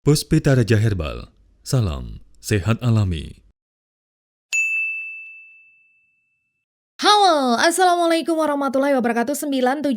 Puspita Raja Herbal, salam sehat alami. Halo, Assalamualaikum warahmatullahi wabarakatuh. 97.8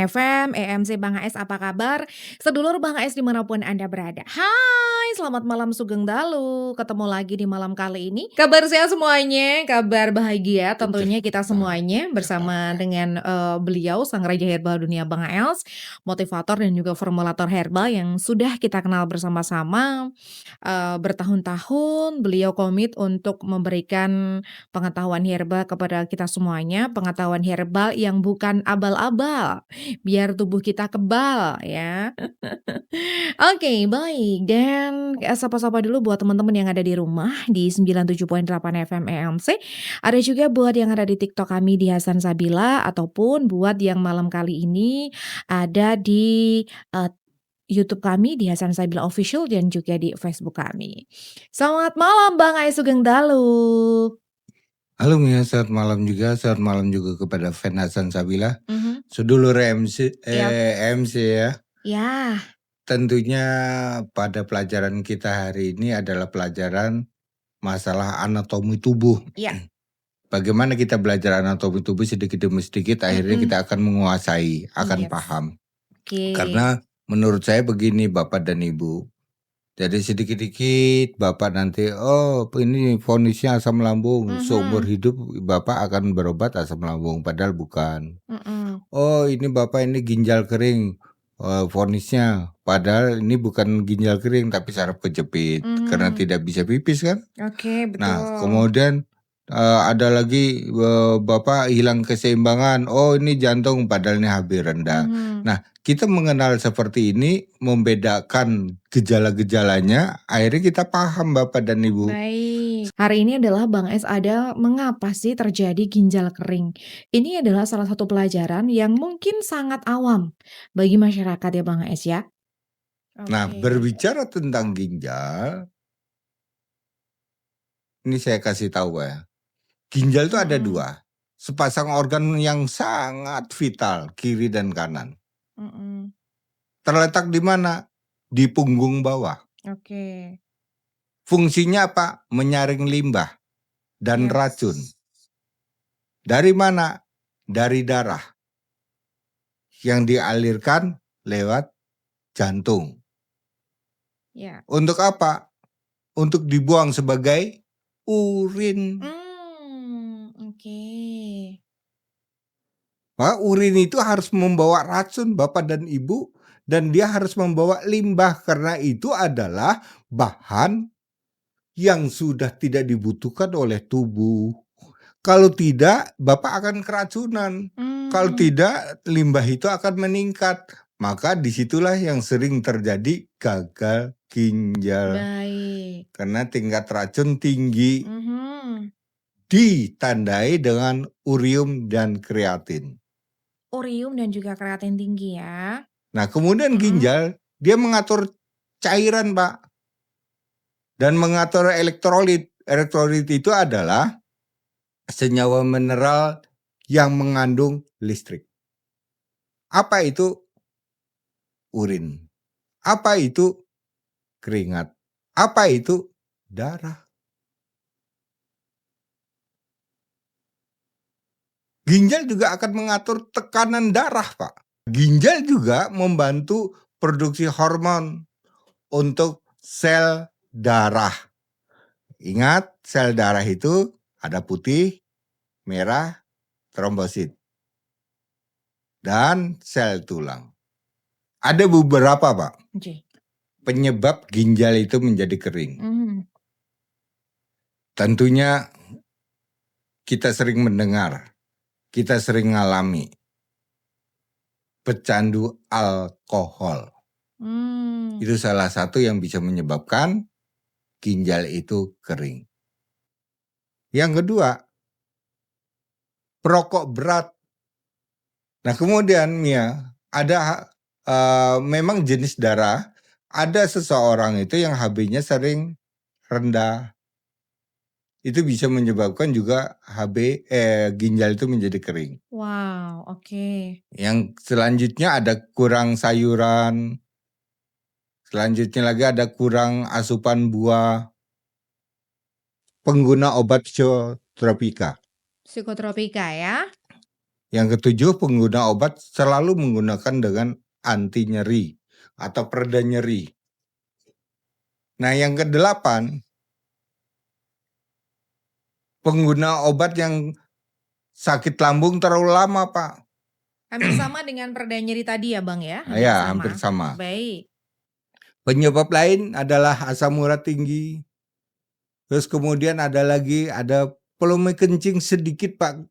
FM EMC Bang AS, apa kabar? Sedulur Bang AS dimanapun Anda berada. Hai, selamat malam Sugeng Dalu. Ketemu lagi di malam kali ini. Kabar sehat semuanya, kabar bahagia tentunya kita semuanya bersama dengan beliau Sang Raja Herbal Dunia Bang AS, motivator dan juga formulator herbal yang sudah kita kenal bersama-sama bertahun-tahun. Beliau komit untuk memberikan pengetahuan herbal kepada kita semuanya, pengetahuan herbal yang bukan abal-abal, biar tubuh kita kebal ya. Oke, baik, dan sapa-sapa dulu buat teman-teman yang ada di rumah di 97.8 FM EMC. Ada juga buat yang ada di TikTok kami di Hasan Sabila, ataupun buat yang malam kali ini ada di YouTube kami di Hasan Sabila Official dan juga di Facebook kami. Selamat malam Bang Ais Sugeng Dalu. Halo Mia, selamat malam juga kepada fan Hasan Sabila, sedulur MC ya. Ya, Tentunya pada pelajaran kita hari ini adalah pelajaran masalah anatomi tubuh. ya. Bagaimana kita belajar anatomi tubuh sedikit demi sedikit, akhirnya kita akan menguasai, akan Yes. paham. Oke. Karena menurut saya begini Bapak dan Ibu, jadi sedikit-sedikit Bapak nanti, oh ini vonisnya asam lambung, seumur hidup Bapak akan berobat asam lambung, padahal bukan. Oh ini Bapak ini ginjal kering, vonisnya, padahal ini bukan ginjal kering tapi saraf kejepit, karena tidak bisa pipis kan. Oke, betul. Nah kemudian ada lagi Bapak hilang keseimbangan, oh ini jantung padahal ini HB rendah. Nah kita mengenal seperti ini, membedakan gejala-gejalanya, akhirnya kita paham Bapak dan Ibu. Baik. Hari ini adalah Bang Es ada mengapa sih terjadi ginjal kering. Ini adalah salah satu pelajaran yang mungkin sangat awam bagi masyarakat ya Bang Es ya. Nah berbicara tentang ginjal, ini saya kasih tahu ya. Ginjal itu ada dua, sepasang organ yang sangat vital, kiri dan kanan. Terletak di mana? Di punggung bawah. Oke. Fungsinya apa? Menyaring limbah dan racun. Dari mana? Dari darah yang dialirkan lewat jantung. Ya. Untuk apa? Untuk dibuang sebagai urin. Oke. Maka urin itu harus membawa racun Bapak dan Ibu, dan dia harus membawa limbah karena itu adalah bahan yang sudah tidak dibutuhkan oleh tubuh. Kalau tidak, Bapak akan keracunan. Kalau tidak, limbah itu akan meningkat. Maka disitulah yang sering terjadi gagal ginjal. Baik. Karena tingkat racun tinggi, ditandai dengan urium dan kreatin. Urium dan juga kreatin tinggi ya. Nah kemudian ginjal, dia mengatur cairan Pak. Dan mengatur elektrolit. Elektrolit itu adalah senyawa mineral yang mengandung listrik. Apa itu? Urin. Apa itu? Keringat. Apa itu? Darah. Ginjal juga akan mengatur tekanan darah, Pak. Ginjal juga membantu produksi hormon untuk sel darah. Ingat, sel darah itu ada putih, merah, trombosit, dan sel tulang. Ada beberapa, Pak, penyebab ginjal itu menjadi kering. Tentunya kita sering mendengar, kita sering mengalami pecandu alkohol. Itu salah satu yang bisa menyebabkan ginjal itu kering. Yang kedua, perokok berat. Nah kemudian Mia, ada memang jenis darah, ada seseorang itu yang HB-nya sering rendah. Itu bisa menyebabkan juga ginjal itu menjadi kering. Wow, oke. Yang selanjutnya ada kurang sayuran, Selanjutnya lagi ada kurang asupan buah, pengguna obat psikotropika. Psikotropika ya. Yang ketujuh, pengguna obat selalu menggunakan dengan anti nyeri atau pereda nyeri. Nah, yang kedelapan, pengguna obat yang sakit lambung terlalu lama, Pak. Hampir sama dengan pereda nyeri tadi ya Bang ya? Ya, hampir sama. Baik. Penyebab lain adalah asam urat tinggi. Terus kemudian ada volume kencing sedikit, Pak.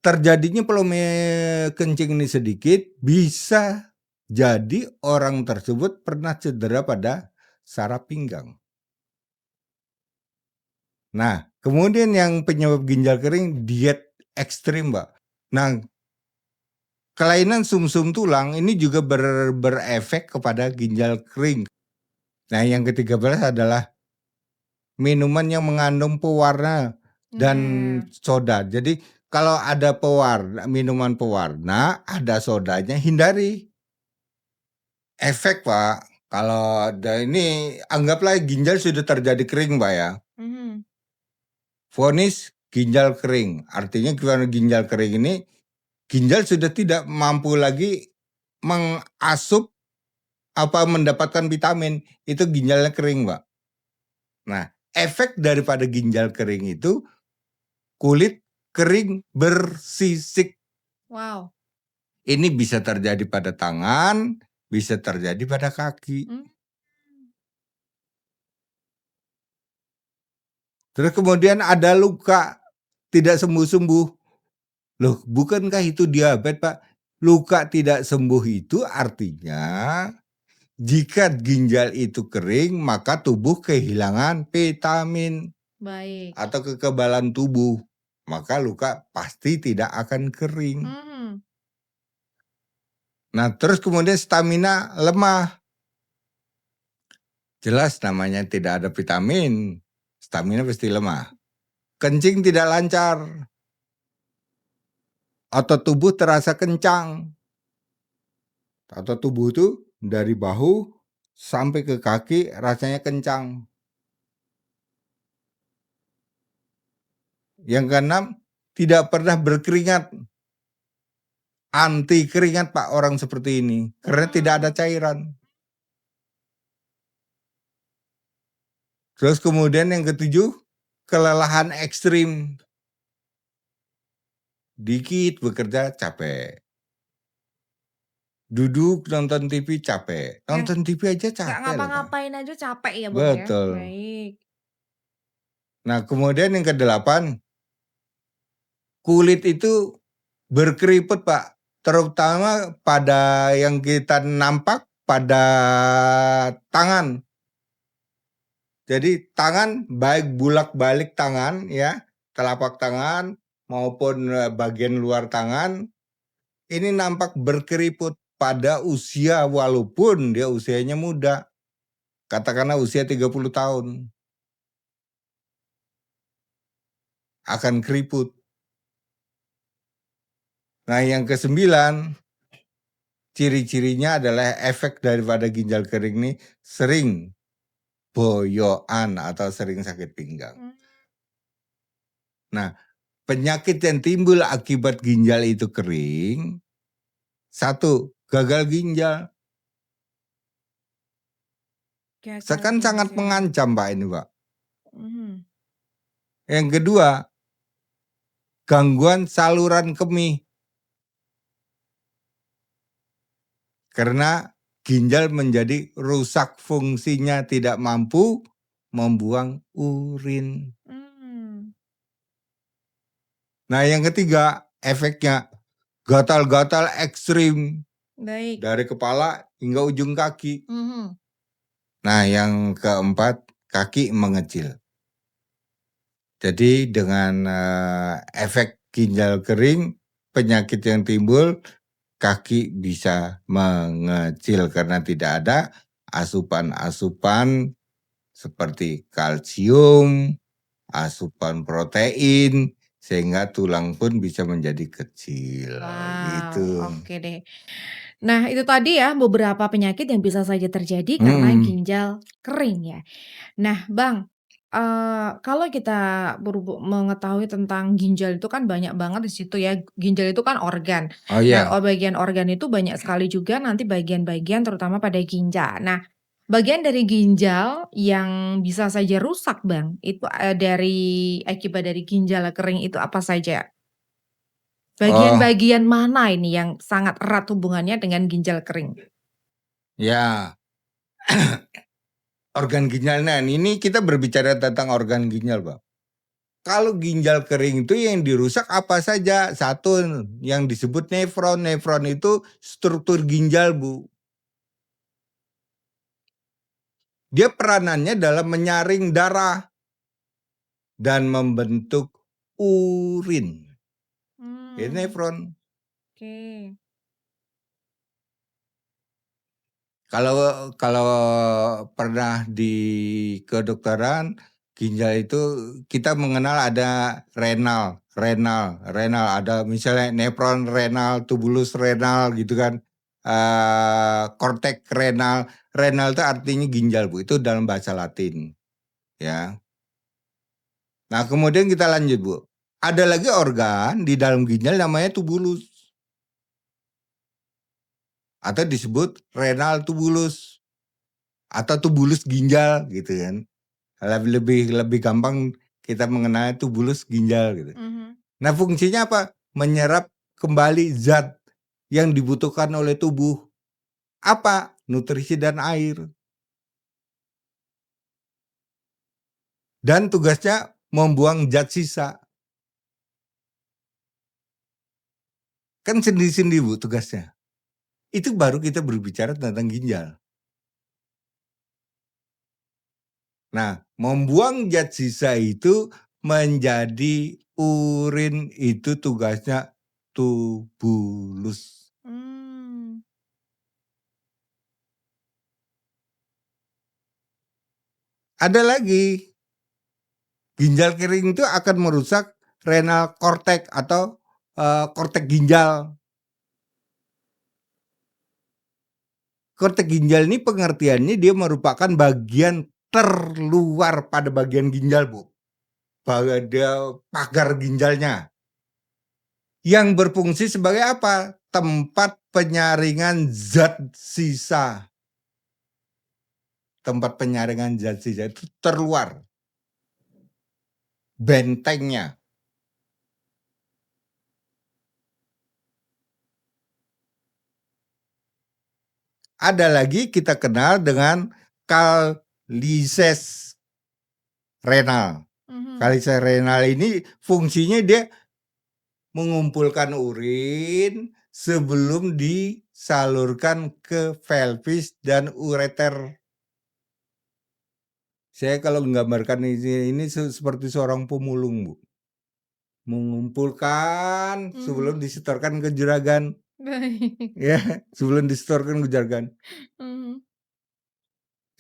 Terjadinya volume kencing ini sedikit, bisa jadi orang tersebut pernah cedera pada saraf pinggang. Nah, kemudian yang penyebab ginjal kering, diet ekstrim, Mbak. Nah, kelainan sumsum tulang ini juga berefek kepada ginjal kering. Nah, yang ke-13 adalah minuman yang mengandung pewarna dan soda. Jadi kalau ada minuman pewarna, ada sodanya, hindari. Efek, Pak. Kalau ada ini, anggaplah ginjal sudah terjadi kering, Mbak ya. Vonis ginjal kering. Artinya karena ginjal kering ini, ginjal sudah tidak mampu lagi mengasup mendapatkan vitamin. Itu ginjalnya kering, Mbak. Nah, efek daripada ginjal kering itu kulit kering bersisik. Wow. Ini bisa terjadi pada tangan, bisa terjadi pada kaki. Terus kemudian ada luka tidak sembuh-sembuh. Loh, bukankah itu diabetes, Pak? Luka tidak sembuh itu artinya jika ginjal itu kering, maka tubuh kehilangan vitamin. Baik. Atau kekebalan tubuh, maka luka pasti tidak akan kering. Nah, terus kemudian stamina lemah. Jelas namanya tidak ada vitamin, stamina pasti lemah. Kencing tidak lancar. Otot tubuh terasa kencang. Otot tubuh itu dari bahu sampai ke kaki rasanya kencang. Yang keenam, tidak pernah berkeringat. Anti keringat, Pak, orang seperti ini. Karena tidak ada cairan. Terus kemudian yang ketujuh, kelelahan ekstrim. Dikit bekerja capek. Duduk nonton TV capek. Nonton TV aja capek. Nggak ngapa-ngapain aja capek ya Bang ya? Betul. Baik. Nah, kemudian yang ke-8, kulit itu berkeriput, Pak. Terutama pada yang kita nampak pada tangan. Jadi tangan, baik bulak-balik tangan ya, telapak tangan maupun bagian luar tangan, ini nampak berkeriput pada usia walaupun dia usianya muda. Katakanlah usia 30 tahun. Akan keriput. Nah, yang ke-9, ciri-cirinya adalah efek daripada ginjal kering ini sering boyoan atau sering sakit pinggang. Nah, penyakit yang timbul akibat ginjal itu kering, 1, gagal ginjal. Kan sangat mengancam, Pak, ini, Pak. Yang kedua, gangguan saluran kemih. Karena ginjal menjadi rusak fungsinya, tidak mampu membuang urin. Nah, yang ketiga, efeknya gatal-gatal ekstrim. Baik. Dari kepala hingga ujung kaki. Nah, yang keempat, kaki mengecil. Jadi dengan efek ginjal kering, penyakit yang timbul, kaki bisa mengecil karena tidak ada asupan-asupan seperti kalsium, asupan protein, sehingga tulang pun bisa menjadi kecil. Wow, Gitu. oke deh. Nah, itu tadi ya beberapa penyakit yang bisa saja terjadi karena Mhm. ginjal kering ya. Nah, Bang, kalau kita mengetahui tentang ginjal itu kan banyak banget di situ ya, ginjal itu kan organ. Oh Nah, iya, bagian organ itu banyak sekali juga nanti bagian-bagian terutama pada ginjal. Nah, bagian dari ginjal yang bisa saja rusak, Bang, itu, akibat dari ginjal kering itu apa saja? oh, Bagian-bagian mana ini yang sangat erat hubungannya dengan ginjal kering? ya, organ ginjal. Nah, ini kita berbicara tentang organ ginjal, Bang. Kalau ginjal kering itu yang dirusak apa saja? Satu yang disebut nefron. Nefron itu struktur ginjal, Bu. Dia peranannya dalam menyaring darah dan membentuk urin. Ini Mmm, nefron. oke. Kalau kalau pernah di kedokteran ginjal itu kita mengenal ada renal, ada misalnya nefron renal, tubulus renal gitu kan, kortek renal. Renal itu artinya ginjal, Bu, itu dalam bahasa Latin, ya. Nah, kemudian kita lanjut, Bu. Ada lagi organ di dalam ginjal namanya tubulus atau disebut renal tubulus atau tubulus ginjal gitu kan. Lebih lebih gampang kita mengenal tubulus ginjal gitu. Mhm. Nah, fungsinya apa? Menyerap kembali zat yang dibutuhkan oleh tubuh. Apa? Nutrisi dan air. Dan tugasnya membuang zat sisa. Kan sendi-sendi, Bu, tugasnya. Itu baru kita berbicara tentang ginjal. Nah, membuang zat sisa itu menjadi urin itu tugasnya tubulus. Mmm. Ada lagi, ginjal kering itu akan merusak renal kortek atau kortek ginjal. Kortek ginjal ini pengertiannya dia merupakan bagian terluar pada bagian ginjal, Bu. Pada pagar ginjalnya yang berfungsi sebagai apa? Tempat penyaringan zat sisa. Tempat penyaringan zat sisa itu terluar, bentengnya. Ada lagi kita kenal dengan kalises renal. Mhm. Kalises renal ini fungsinya dia mengumpulkan urin sebelum disalurkan ke pelvis dan ureter. Saya kalau menggambarkan ini seperti seorang pemulung, Bu. Mengumpulkan Mhm. sebelum disetorkan ke juragan, Baik. ya, sebelum disetorkan ke juragan. Mhm.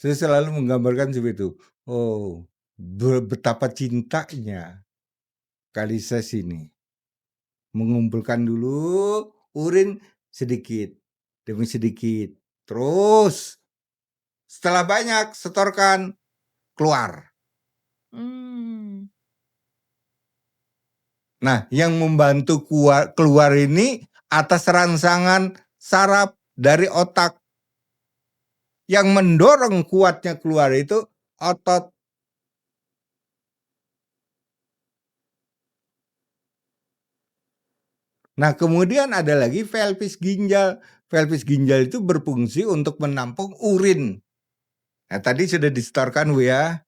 Saya selalu menggambarkan seperti itu. Oh, betapa cintanya Kalises ini. Mengumpulkan dulu urin sedikit demi sedikit. Terus setelah banyak setorkan keluar. Mmm. Nah, yang membantu keluar ini atas rangsangan saraf dari otak. Yang mendorong kuatnya keluar itu otot. Nah, kemudian ada lagi pelvis ginjal. Pelvis ginjal itu berfungsi untuk menampung urin. Nah, tadi sudah disetorkan, Bu, ya.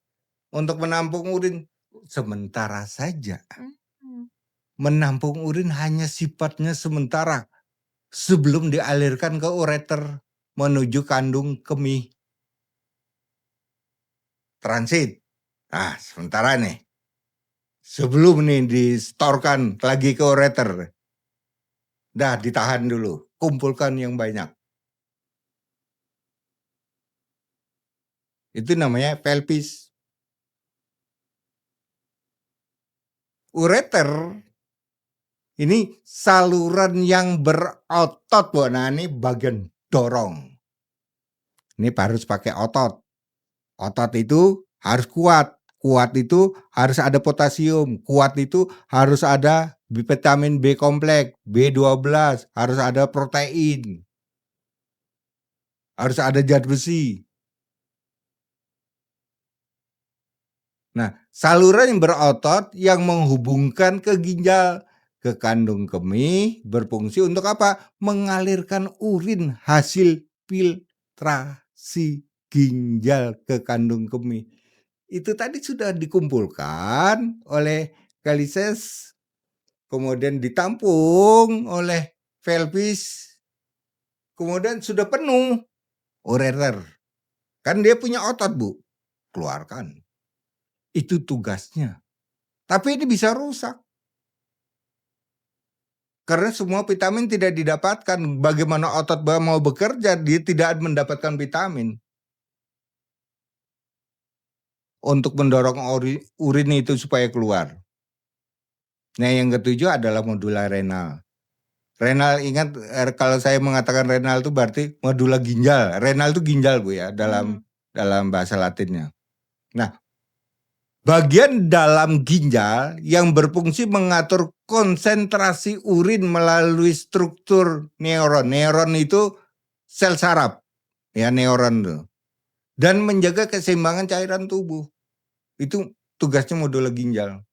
Untuk menampung urin sementara saja. Mhm. Menampung urin hanya sifatnya sementara sebelum dialirkan ke ureter menuju kandung kemih. Transit. Nah, sementara nih. Sebelum nih disetorkan lagi ke ureter. Dah ditahan dulu, kumpulkan yang banyak. Itu namanya pelvis. Ureter Ini saluran yang berotot, Bu. Nah, ini bagian dorong. Ini harus pakai otot. Otot itu harus kuat. Kuat itu harus ada potasium. Kuat itu harus ada vitamin B kompleks, B12, harus ada protein, harus ada zat besi. Nah, saluran yang berotot yang menghubungkan ke ginjal, ke kandung kemih, berfungsi untuk apa? Mengalirkan urin hasil filtrasi ginjal ke kandung kemih. Itu tadi sudah dikumpulkan oleh kalises, kemudian ditampung oleh pelvis, kemudian sudah penuh ureter. Kan dia punya otot, Bu. Keluarkan. Itu tugasnya. Tapi ini bisa rusak. Karena semua vitamin tidak didapatkan. Bagaimana otot mau bekerja, dia tidak mendapatkan vitamin. Untuk mendorong urin itu supaya keluar. Nah, yang ketujuh adalah modula renal. Renal, ingat kalau saya mengatakan renal itu berarti modula ginjal. Renal itu ginjal, Bu, ya, dalam bahasa Latinnya. Nah, bagian dalam ginjal yang berfungsi mengatur konsentrasi urin melalui struktur neuron. Neuron itu sel saraf, ya, neuron itu. Dan menjaga keseimbangan cairan tubuh. Itu tugasnya modula ginjal.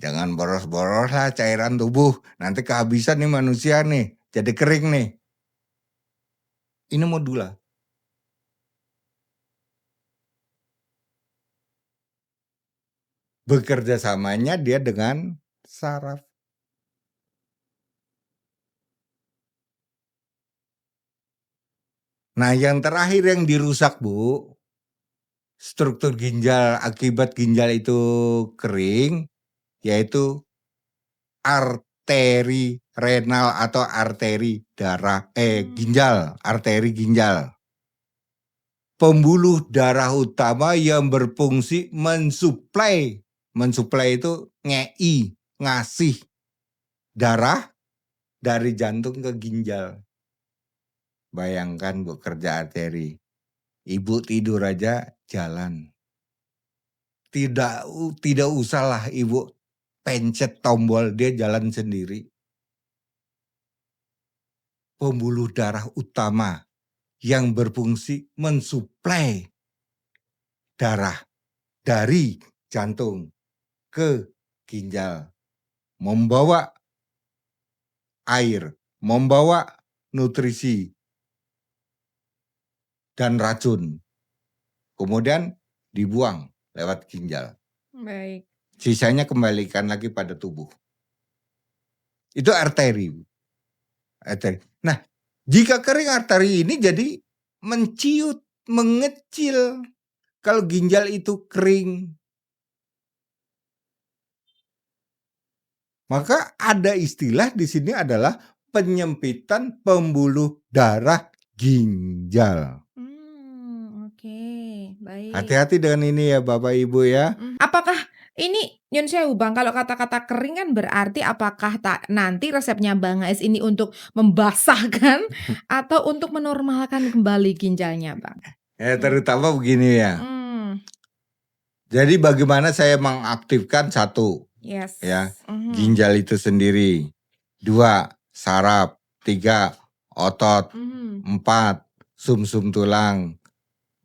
Jangan boros-boros lah cairan tubuh. Nanti kehabisan nih manusia nih. Jadi kering nih. Ini modula. Bekerja samanya dia dengan saraf. Nah, yang terakhir yang dirusak, Bu, struktur ginjal akibat ginjal itu kering, yaitu arteri renal atau arteri darah ginjal, arteri ginjal. Pembuluh darah utama yang berfungsi mensuplai itu ngasih darah dari jantung ke ginjal. Bayangkan bekerja arteri. Ibu tidur aja jalan. Tidak usahlah ibu pencet tombol, dia jalan sendiri. Pembuluh darah utama yang berfungsi mensuplai darah dari jantung ke ginjal. Membawa air, membawa nutrisi dan racun. Kemudian dibuang lewat ginjal. Baik. Sisanya kembalikan lagi pada tubuh. Itu arteri. Nah, jika kering arteri ini jadi menciut, mengecil. Kalau ginjal itu kering, maka ada istilah di sini adalah penyempitan pembuluh darah ginjal. Oke, baik. Hati-hati dengan ini ya Bapak Ibu ya. Apakah ini nyun sewu Bang, kalau kata-kata kering kan berarti apakah nanti resepnya Bang Ais ini untuk membasahkan atau untuk menormalkan kembali ginjalnya, Bang? Ya, terutama begini ya. Hmm. Jadi bagaimana saya mengaktifkan satu, Yes. ya, ginjal itu sendiri. 2, saraf. 3, otot. 4, sumsum tulang.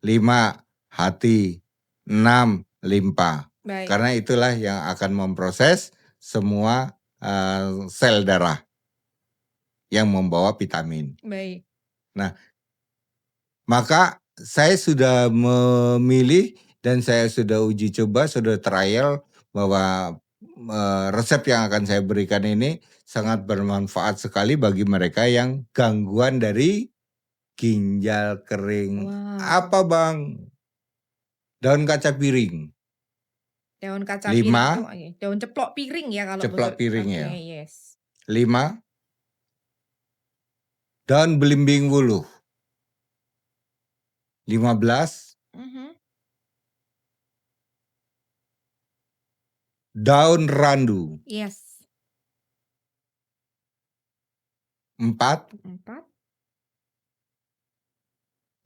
5, hati. 6, limpa. Baik. Karena itulah yang akan memproses semua sel darah yang membawa vitamin. Baik. Nah, maka saya sudah memilih dan saya sudah uji coba, sudah trial bahwa resep yang akan saya berikan ini sangat bermanfaat sekali bagi mereka yang gangguan dari ginjal kering. Wow. Apa Bang? Daun kaca piring. Daun kaca 5, piring itu daun ceplok piring ya kalau ceplok piring ya. yes. 5, daun belimbing wuluh. 15, daun randu. Yes. 4, 4.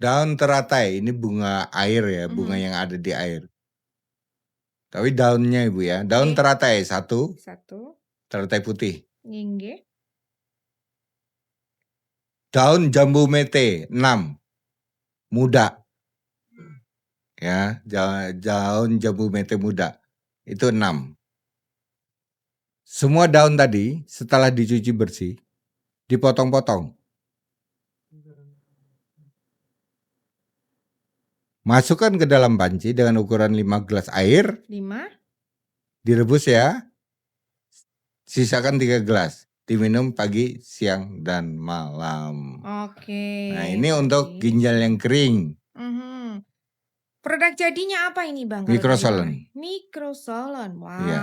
daun teratai. Ini bunga air ya, bunga yang ada di air. Tapi daunnya Ibu ya. Daun teratai 1, 1. teratai putih. Nggih. Daun jambu mete 6, muda. Ya, daun jambu mete muda. Itu 6. Semua daun tadi setelah dicuci bersih, dipotong-potong. Masukkan ke dalam panci dengan ukuran 5 gelas air. 5. Direbus ya. Sisakan 3 gelas. Diminum pagi, siang, dan malam. Oke. Nah, ini untuk ginjal yang kering. Produk jadinya apa ini Bang? Microsolon. Microsolon. Wow. Iya.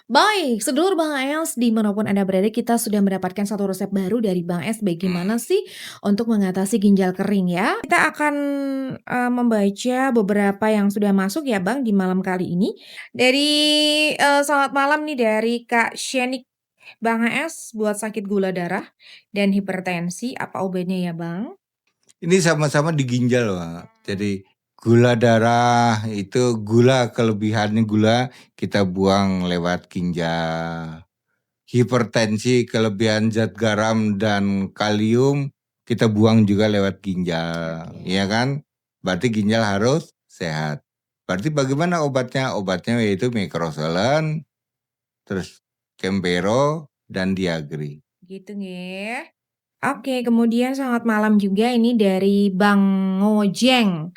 Baik, sedulur Bang Es, dimanapun Anda berada, kita sudah mendapatkan satu resep baru dari Bang Es. Bagaimana sih untuk mengatasi ginjal kering ya? Kita akan membaca beberapa yang sudah masuk ya Bang di malam kali ini. Dari selamat malam nih dari Kak Shenik. Bang Es, buat sakit gula darah dan hipertensi, apa obatnya ya Bang? Ini sama-sama di ginjal, Pak. Jadi gula darah itu kelebihannya gula kita buang lewat ginjal. Hipertensi kelebihan zat garam dan kalium kita buang juga lewat ginjal, ya kan? Berarti ginjal harus sehat. Berarti bagaimana obatnya? Obatnya yaitu Microsolon, terus Kempero dan Diagri. Gitu nggih. Oke, kemudian selamat malam juga ini dari Bang Ngojeng.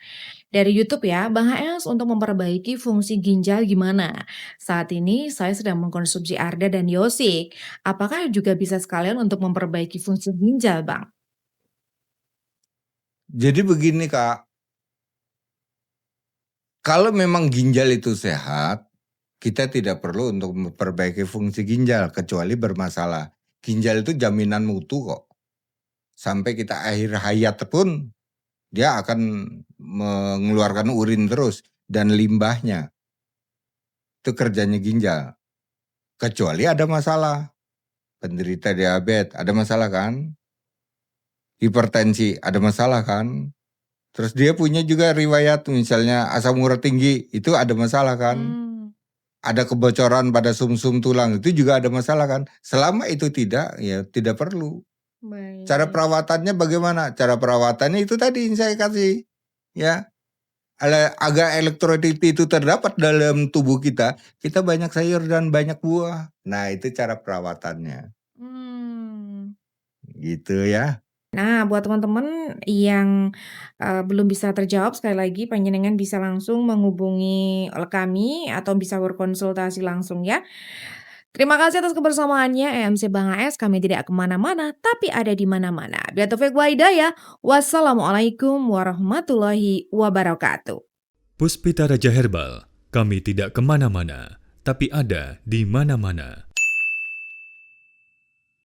Dari YouTube ya, Bang HS untuk memperbaiki fungsi ginjal gimana? Saat ini saya sedang mengkonsumsi Arda dan Yosik. Apakah juga bisa sekalian untuk memperbaiki fungsi ginjal, Bang? Jadi begini Kak, kalau memang ginjal itu sehat, kita tidak perlu untuk memperbaiki fungsi ginjal kecuali bermasalah. Ginjal itu jaminan mutu kok. Sampai kita akhir hayat pun dia akan mengeluarkan urin terus dan limbahnya. Itu kerjanya ginjal. Kecuali ada masalah. Penderita diabetes ada masalah kan? Hipertensi ada masalah kan? Terus dia punya juga riwayat misalnya asam urat tinggi, itu ada masalah kan? Ada kebocoran pada sumsum tulang, itu juga ada masalah kan? Selama itu tidak, ya tidak perlu. Baik. Cara perawatannya bagaimana? Cara perawatannya itu tadi yang saya kasih. Ya. Agar elektrolit itu terdapat dalam tubuh kita banyak sayur dan banyak buah. Nah, itu cara perawatannya. Gitu ya. Nah, buat teman-teman yang belum bisa terjawab, sekali lagi panjenengan bisa langsung menghubungi kami atau bisa berkonsultasi langsung ya. Terima kasih atas kebersamaannya EMC Bang AS, kami tidak kemana-mana, tapi ada di mana-mana. Biar Taufik wa hidayah. Wassalamualaikum warahmatullahi wabarakatuh. Puspita Raja Herbal, kami tidak kemana-mana, tapi ada di mana-mana.